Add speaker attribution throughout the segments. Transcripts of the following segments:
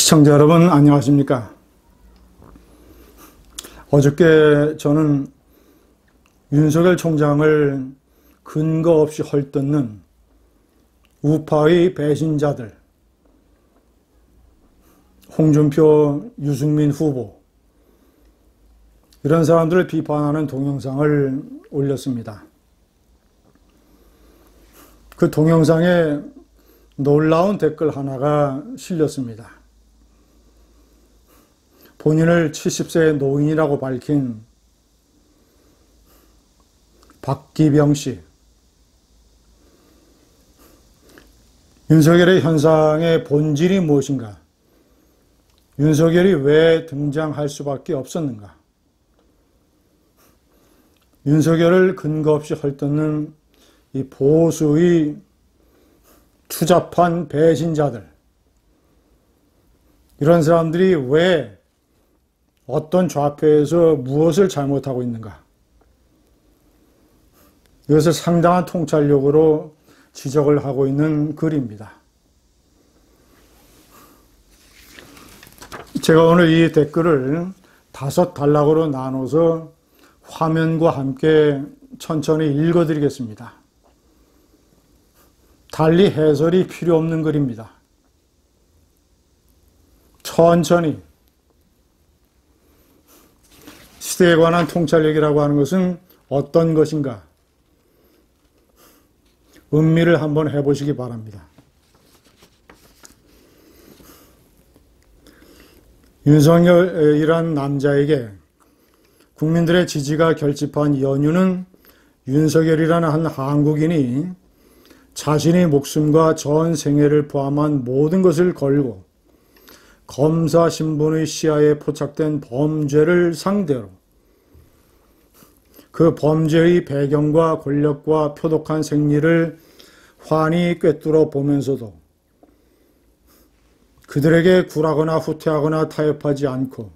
Speaker 1: 시청자 여러분 안녕하십니까? 어저께 저는 윤석열 총장을 근거 없이 헐뜯는 우파의 배신자들, 홍준표, 유승민 후보 이런 사람들을 비판하는 동영상을 올렸습니다. 그 동영상에 놀라운 댓글 하나가 실렸습니다. 본인을 70세 노인이라고 밝힌 박기병 씨. 윤석열의 현상의 본질이 무엇인가? 윤석열이 왜 등장할 수밖에 없었는가? 윤석열을 근거 없이 헐뜯는 이 보수의 추잡한 배신자들, 이런 사람들이 왜 어떤 좌표에서 무엇을 잘못하고 있는가? 이것을 상당한 통찰력으로 지적을 하고 있는 글입니다. 제가 오늘 이 댓글을 5단락으로 나눠서 화면과 함께 천천히 읽어드리겠습니다. 달리 해설이 필요 없는 글입니다. 천천히. 시대에 관한 통찰력이라고 하는 것은 어떤 것인가? 음미를 한번 해보시기 바랍니다. 윤석열이란 남자에게 국민들의 지지가 결집한 연유는 윤석열이라는 한 한국인이 자신의 목숨과 전 생애를 포함한 모든 것을 걸고 검사 신분의 시야에 포착된 범죄를 상대로 그 범죄의 배경과 권력과 표독한 생리를 환히 꿰뚫어 보면서도 그들에게 굴하거나 후퇴하거나 타협하지 않고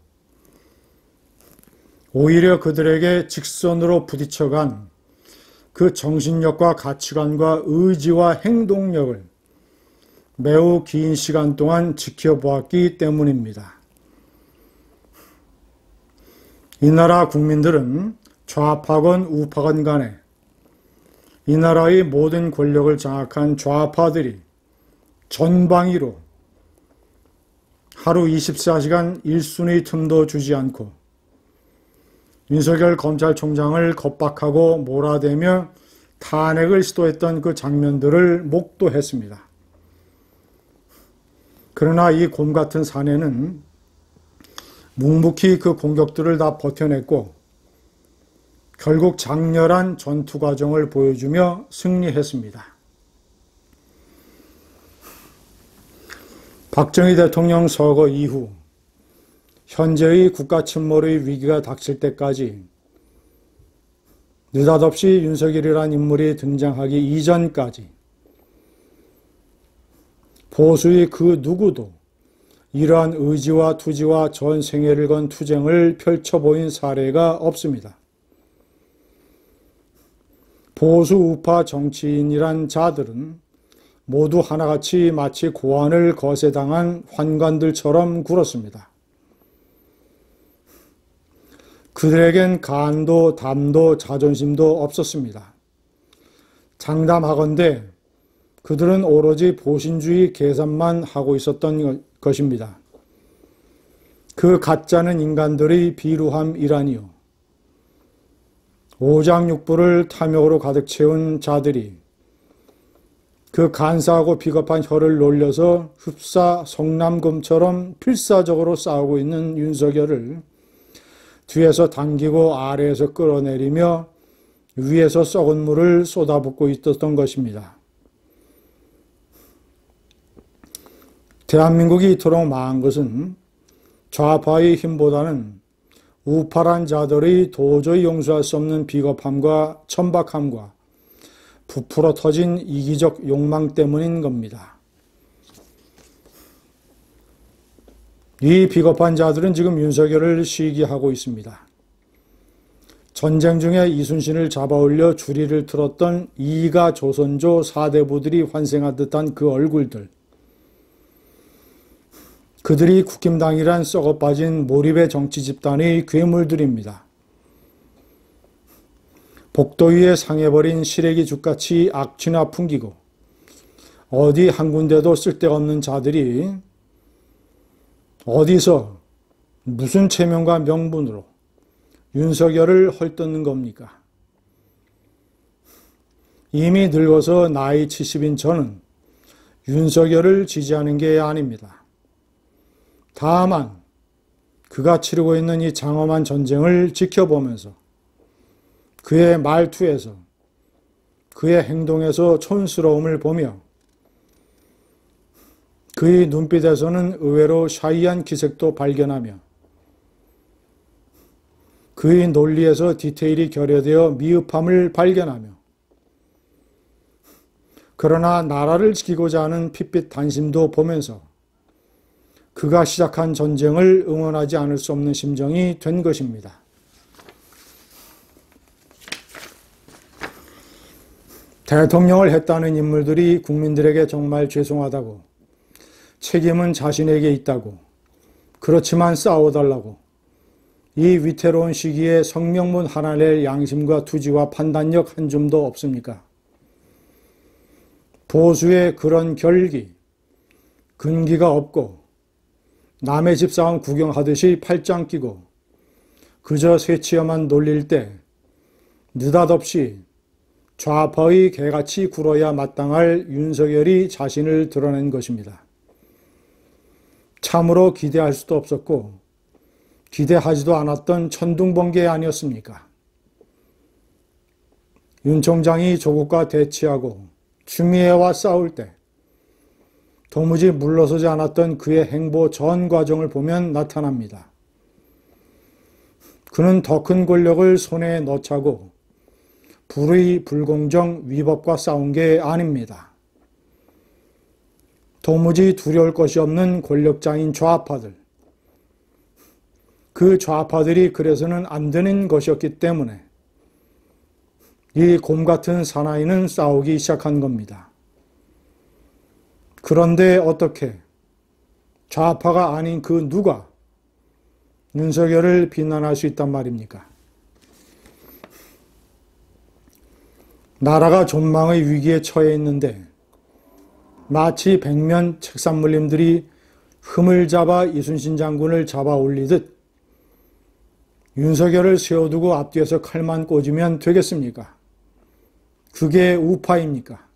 Speaker 1: 오히려 그들에게 직선으로 부딪혀간 그 정신력과 가치관과 의지와 행동력을 매우 긴 시간 동안 지켜보았기 때문입니다. 이 나라 국민들은 좌파건 우파건 간에 이 나라의 모든 권력을 장악한 좌파들이 전방위로 하루 24시간 일순의 틈도 주지 않고 윤석열 검찰총장을 겁박하고 몰아대며 탄핵을 시도했던 그 장면들을 목도했습니다. 그러나 이 곰 같은 사내는 묵묵히 그 공격들을 다 버텨냈고 결국 장렬한 전투 과정을 보여주며 승리했습니다. 박정희 대통령 서거 이후 현재의 국가 침몰의 위기가 닥칠 때까지 느닷없이 윤석열이라는 인물이 등장하기 이전까지 보수의 그 누구도 이러한 의지와 투지와 전 생애를 건 투쟁을 펼쳐보인 사례가 없습니다. 보수 우파 정치인이란 자들은 모두 하나같이 마치 고환을 거세당한 환관들처럼 굴었습니다. 그들에겐 간도 담도 자존심도 없었습니다. 장담하건대 그들은 오로지 보신주의 계산만 하고 있었던 것입니다. 그 가짜는 인간들의 비루함이라니요. 오장육부를 탐욕으로 가득 채운 자들이 그 간사하고 비겁한 혀를 놀려서 흡사 성남금처럼 필사적으로 싸우고 있는 윤석열을 뒤에서 당기고 아래에서 끌어내리며 위에서 썩은 물을 쏟아붓고 있었던 것입니다. 대한민국이 이토록 망한 것은 좌파의 힘보다는 우파란 자들의 도저히 용서할 수 없는 비겁함과 천박함과 부풀어 터진 이기적 욕망 때문인 겁니다. 이 비겁한 자들은 지금 윤석열을 시기하고 있습니다. 전쟁 중에 이순신을 잡아올려 주리를 틀었던 이가 조선조 사대부들이 환생한 듯한 그 얼굴들, 그들이 국힘당이란 썩어빠진 몰입의 정치 집단의 괴물들입니다. 복도 위에 상해버린 시래기 죽같이 악취나 풍기고 어디 한 군데도 쓸데없는 자들이 어디서 무슨 체면과 명분으로 윤석열을 헐뜯는 겁니까? 이미 늙어서 나이 70인 저는 윤석열을 지지하는 게 아닙니다. 다만 그가 치르고 있는 이 장엄한 전쟁을 지켜보면서 그의 말투에서 그의 행동에서 촌스러움을 보며 그의 눈빛에서는 의외로 샤이한 기색도 발견하며 그의 논리에서 디테일이 결여되어 미흡함을 발견하며 그러나 나라를 지키고자 하는 핏빛 단심도 보면서 그가 시작한 전쟁을 응원하지 않을 수 없는 심정이 된 것입니다. 대통령을 했다는 인물들이 국민들에게 정말 죄송하다고, 책임은 자신에게 있다고, 그렇지만 싸워달라고, 이 위태로운 시기에 성명문 하나 낼 양심과 투지와 판단력 한 줌도 없습니까? 보수의 그런 결기, 근기가 없고 남의 집사람 구경하듯이 팔짱 끼고 그저 쇠치어만 놀릴 때 느닷없이 좌파의 개같이 굴어야 마땅할 윤석열이 자신을 드러낸 것입니다. 참으로 기대할 수도 없었고 기대하지도 않았던 천둥번개 아니었습니까? 윤 총장이 조국과 대치하고 추미애와 싸울 때 도무지 물러서지 않았던 그의 행보 전 과정을 보면 나타납니다. 그는 더 큰 권력을 손에 넣자고 불의, 불공정, 위법과 싸운 게 아닙니다. 도무지 두려울 것이 없는 권력자인 좌파들. 그 좌파들이 그래서는 안 되는 것이었기 때문에 이 곰 같은 사나이는 싸우기 시작한 겁니다. 그런데 어떻게 좌파가 아닌 그 누가 윤석열을 비난할 수 있단 말입니까? 나라가 존망의 위기에 처해 있는데 마치 백면 책산물림들이 흠을 잡아 이순신 장군을 잡아 올리듯 윤석열을 세워두고 앞뒤에서 칼만 꽂으면 되겠습니까? 그게 우파입니까?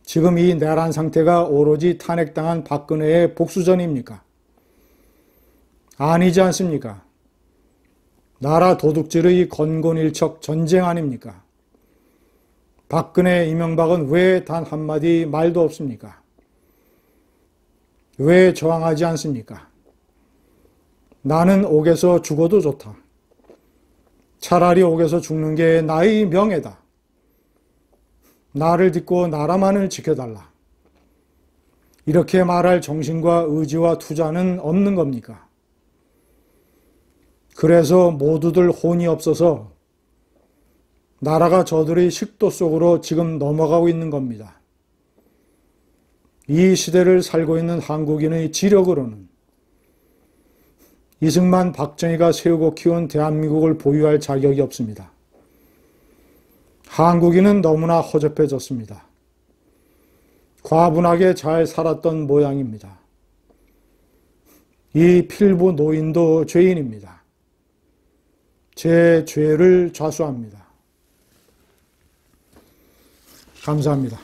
Speaker 1: 지금 이 내란 상태가 오로지 탄핵당한 박근혜의 복수전입니까? 아니지 않습니까? 나라 도둑질의 건곤일척 전쟁 아닙니까? 박근혜, 이명박은 왜 단 한마디 말도 없습니까? 왜 저항하지 않습니까? 나는 옥에서 죽어도 좋다. 차라리 옥에서 죽는 게 나의 명예다. 나를 딛고 나라만을 지켜달라. 이렇게 말할 정신과 의지와 투자는 없는 겁니까? 그래서 모두들 혼이 없어서 나라가 저들의 식도 속으로 지금 넘어가고 있는 겁니다. 이 시대를 살고 있는 한국인의 지력으로는 이승만, 박정희가 세우고 키운 대한민국을 보유할 자격이 없습니다. 한국인은 너무나 허접해졌습니다. 과분하게 잘 살았던 모양입니다. 이 필부 노인도 죄인입니다. 제 죄를 좌수합니다. 감사합니다.